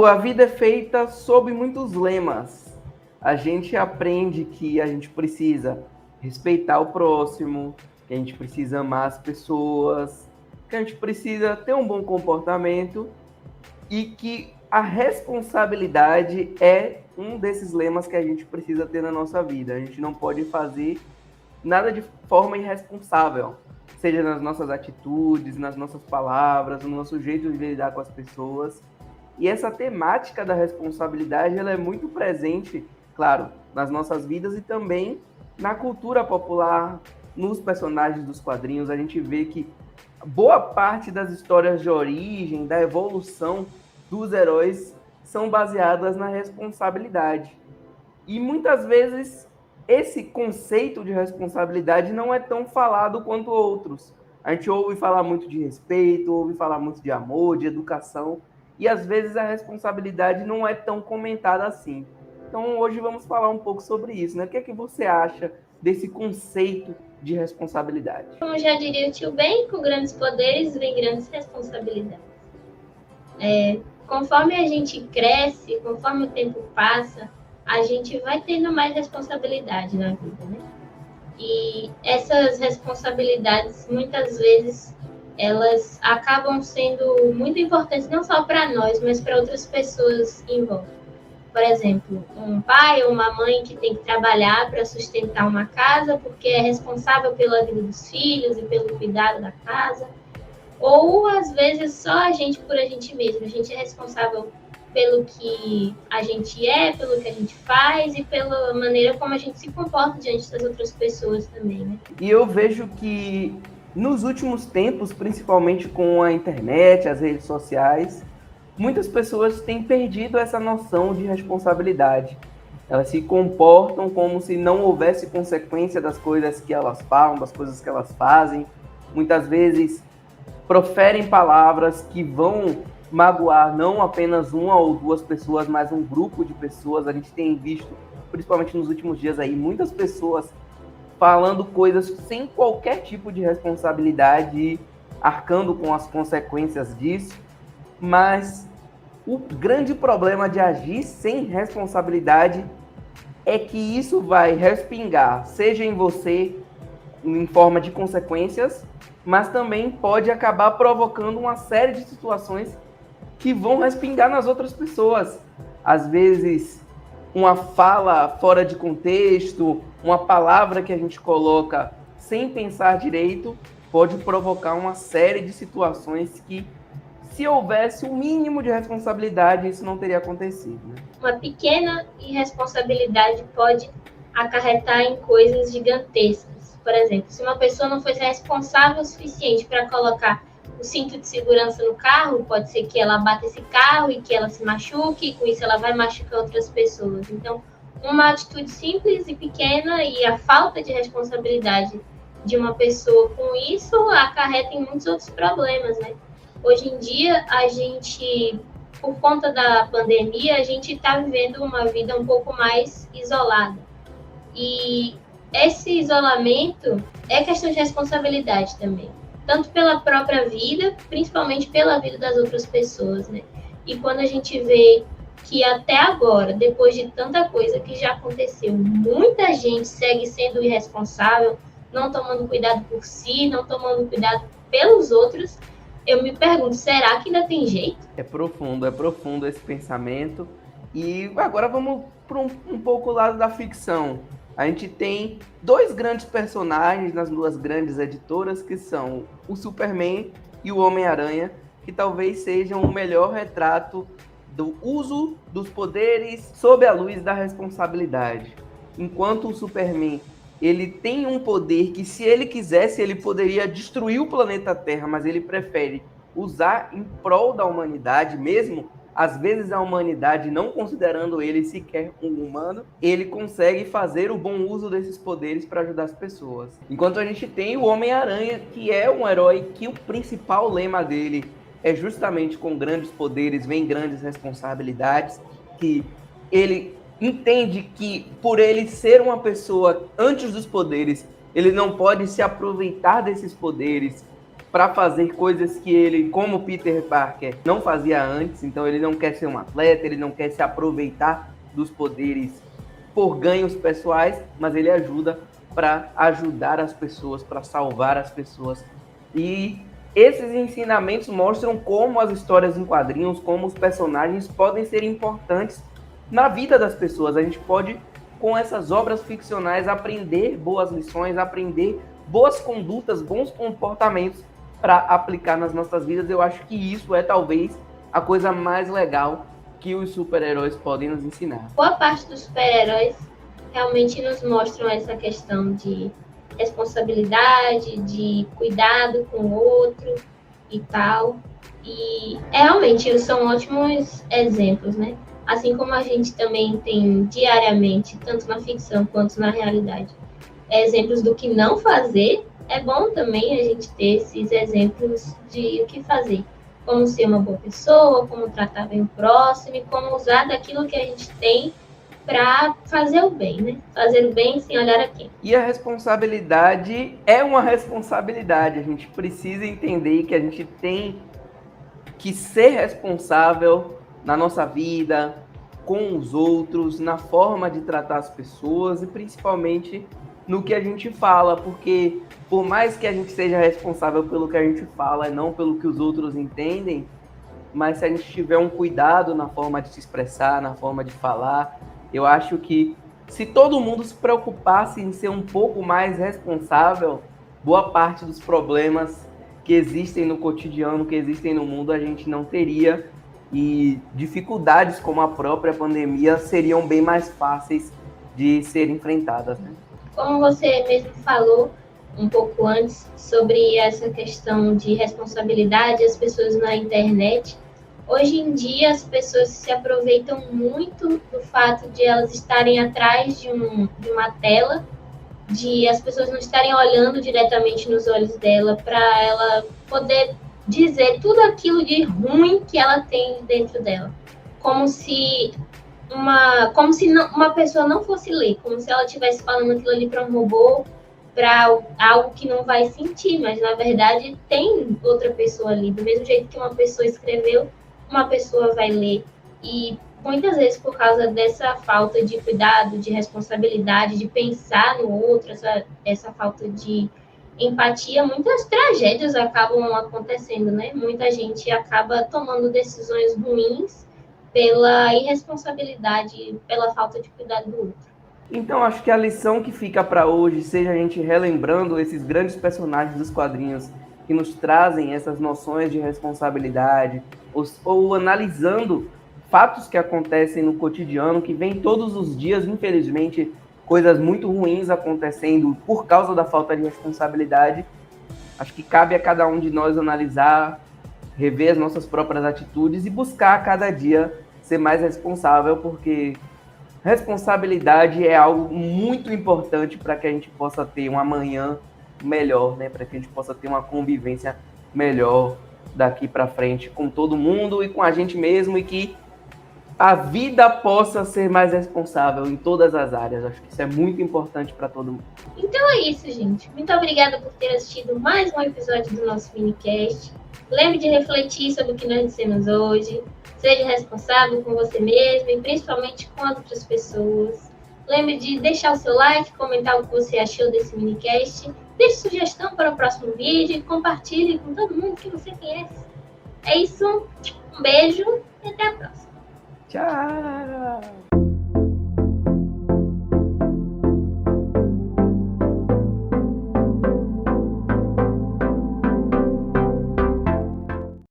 a vida é feita sob muitos lemas. A gente aprende que a gente precisa respeitar o próximo, que a gente precisa amar as pessoas, que a gente precisa ter um bom comportamento e que a responsabilidade é um desses lemas que a gente precisa ter na nossa vida. A gente não pode fazer nada de forma irresponsável, seja nas nossas atitudes, nas nossas palavras, no nosso jeito de lidar com as pessoas. E essa temática da responsabilidade, ela é muito presente, claro, nas nossas vidas e também na cultura popular, nos personagens dos quadrinhos. A gente vê que boa parte das histórias de origem, da evolução dos heróis são baseadas na responsabilidade. E muitas vezes esse conceito de responsabilidade não é tão falado quanto outros. A gente ouve falar muito de respeito, ouve falar muito de amor, de educação, e às vezes a responsabilidade não é tão comentada assim. Então hoje vamos falar um pouco sobre isso, né? O que é que você acha desse conceito de responsabilidade? Como já diria o tio Ben, com grandes poderes vem grandes responsabilidades. Conforme a gente cresce, conforme o tempo passa, a gente vai tendo mais responsabilidade na vida, né? E essas responsabilidades, muitas vezes, elas acabam sendo muito importantes, não só para nós, mas para outras pessoas em volta. Por exemplo, um pai ou uma mãe que tem que trabalhar para sustentar uma casa porque é responsável pela vida dos filhos e pelo cuidado da casa. Ou, às vezes, só a gente por a gente mesmo. A gente é responsável pelo que a gente é, pelo que a gente faz e pela maneira como a gente se comporta diante das outras pessoas também, né? E eu vejo que nos últimos tempos, principalmente com a internet, as redes sociais, muitas pessoas têm perdido essa noção de responsabilidade. Elas se comportam como se não houvesse consequência das coisas que elas falam, das coisas que elas fazem. Muitas vezes proferem palavras que vão magoar não apenas uma ou duas pessoas, mas um grupo de pessoas. A gente tem visto, principalmente nos últimos dias aí, muitas pessoas falando coisas sem qualquer tipo de responsabilidade e arcando com as consequências disso. Mas o grande problema de agir sem responsabilidade é que isso vai respingar, seja em você, em forma de consequências, mas também pode acabar provocando uma série de situações que vão respingar nas outras pessoas. Às vezes, uma fala fora de contexto, uma palavra que a gente coloca sem pensar direito, pode provocar uma série de situações que, se houvesse um mínimo de responsabilidade, isso não teria acontecido, né? Uma pequena irresponsabilidade pode acarretar em coisas gigantescas. Por exemplo, se uma pessoa não fosse responsável o suficiente para colocar o cinto de segurança no carro, pode ser que ela bata esse carro e que ela se machuque, e com isso ela vai machucar outras pessoas. Então, uma atitude simples e pequena e a falta de responsabilidade de uma pessoa com isso acarreta em muitos outros problemas, né? Hoje em dia, a gente, por conta da pandemia, a gente está vivendo uma vida um pouco mais isolada. E esse isolamento é questão de responsabilidade também, tanto pela própria vida, principalmente pela vida das outras pessoas, né? E quando a gente vê que até agora, depois de tanta coisa que já aconteceu, muita gente segue sendo irresponsável, não tomando cuidado por si, não tomando cuidado pelos outros, eu me pergunto, será que ainda tem jeito? É profundo esse pensamento. E agora vamos para um pouco o lado da ficção. A gente tem dois grandes personagens nas duas grandes editoras, que são o Superman e o Homem-Aranha, que talvez sejam o melhor retrato do uso dos poderes sob a luz da responsabilidade. Enquanto o Superman, ele tem um poder que, se ele quisesse, ele poderia destruir o planeta Terra, mas ele prefere usar em prol da humanidade, mesmo às vezes a humanidade não considerando ele sequer um humano, ele consegue fazer o bom uso desses poderes para ajudar as pessoas. Enquanto a gente tem o Homem-Aranha, que é um herói que o principal lema dele é justamente com grandes poderes vem grandes responsabilidades, que ele entende que por ele ser uma pessoa antes dos poderes, ele não pode se aproveitar desses poderes para fazer coisas que ele, como Peter Parker, não fazia antes. Então ele não quer ser um atleta, ele não quer se aproveitar dos poderes por ganhos pessoais, mas ele ajuda para ajudar as pessoas, para salvar as pessoas. E esses ensinamentos mostram como as histórias em quadrinhos, como os personagens podem ser importantes na vida das pessoas. A gente pode, com essas obras ficcionais, aprender boas lições, aprender boas condutas, bons comportamentos para aplicar nas nossas vidas. Eu acho que isso é talvez a coisa mais legal que os super-heróis podem nos ensinar. Boa parte dos super-heróis realmente nos mostram essa questão de responsabilidade, de cuidado com o outro e tal. E realmente são ótimos exemplos, né? Assim como a gente também tem diariamente, tanto na ficção quanto na realidade, exemplos do que não fazer, é bom também a gente ter esses exemplos de o que fazer. Como ser uma boa pessoa, como tratar bem o próximo e como usar daquilo que a gente tem para fazer o bem, né? Fazer o bem sem olhar a quem. E a responsabilidade é uma responsabilidade. A gente precisa entender que a gente tem que ser responsável na nossa vida, com os outros, na forma de tratar as pessoas e principalmente no que a gente fala, porque por mais que a gente seja responsável pelo que a gente fala e não pelo que os outros entendem, mas se a gente tiver um cuidado na forma de se expressar, na forma de falar, eu acho que se todo mundo se preocupasse em ser um pouco mais responsável, boa parte dos problemas que existem no cotidiano, que existem no mundo, a gente não teria, e dificuldades como a própria pandemia seriam bem mais fáceis de ser enfrentadas, né? Como você mesmo falou um pouco antes sobre essa questão de responsabilidade, as pessoas na internet, hoje em dia as pessoas se aproveitam muito do fato de elas estarem atrás de uma tela, de as pessoas não estarem olhando diretamente nos olhos dela para ela poder dizer tudo aquilo de ruim que ela tem dentro dela. Como se uma pessoa não fosse ler, como se ela estivesse falando aquilo ali para um robô, para algo que não vai sentir, mas na verdade tem outra pessoa ali. Do mesmo jeito que uma pessoa escreveu, uma pessoa vai ler. E muitas vezes por causa dessa falta de cuidado, de responsabilidade, de pensar no outro, essa falta de empatia, muitas tragédias acabam acontecendo, né? Muita gente acaba tomando decisões ruins pela irresponsabilidade, pela falta de cuidado do outro. Então, acho que a lição que fica para hoje, seja a gente relembrando esses grandes personagens dos quadrinhos que nos trazem essas noções de responsabilidade, ou analisando fatos que acontecem no cotidiano, que vem todos os dias, infelizmente, coisas muito ruins acontecendo por causa da falta de responsabilidade. Acho que cabe a cada um de nós analisar, rever as nossas próprias atitudes e buscar a cada dia ser mais responsável, porque responsabilidade é algo muito importante para que a gente possa ter um amanhã melhor, né? Para que a gente possa ter uma convivência melhor daqui para frente com todo mundo e com a gente mesmo, e que a vida possa ser mais responsável em todas as áreas. Acho que isso é muito importante para todo mundo. Então é isso, gente. Muito obrigada por ter assistido mais um episódio do nosso minicast. Lembre de refletir sobre o que nós dissemos hoje. Seja responsável com você mesmo e principalmente com as outras pessoas. Lembre de deixar o seu like, comentar o que você achou desse minicast. Deixe sugestão para o próximo vídeo e compartilhe com todo mundo que você conhece. É isso. Um beijo e até a próxima. Tchau!